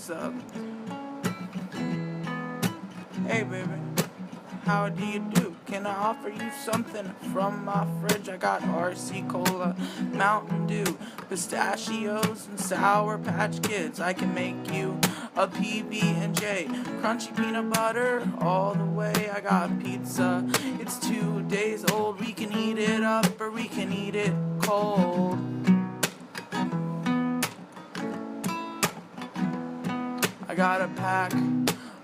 What's up? Hey baby, how do you do? Can I offer you something from my fridge? I got RC Cola, Mountain Dew, pistachios, and Sour Patch Kids. I can make you a PB&J, crunchy peanut butter all the way. I got pizza, it's 2 days old. We can eat it up or we can eat it cold. I got a pack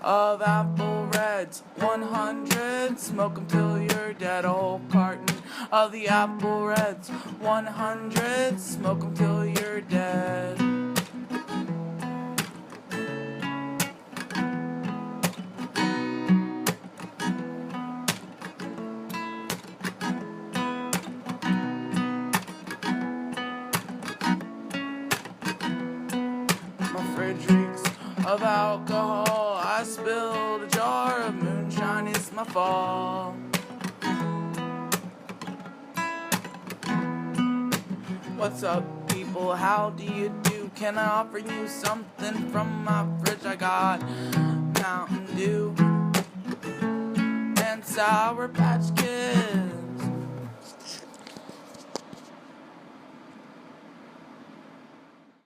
of Apple Reds, 100, smoke 'em till you're dead. A whole carton of the Apple Reds, 100, smoke 'em till you're dead. My fridge reeks of alcohol. I spilled a jar of moonshine, it's my fault. What's up, people? How do you do? Can I offer you something from my fridge? I got Mountain Dew and Sour Patch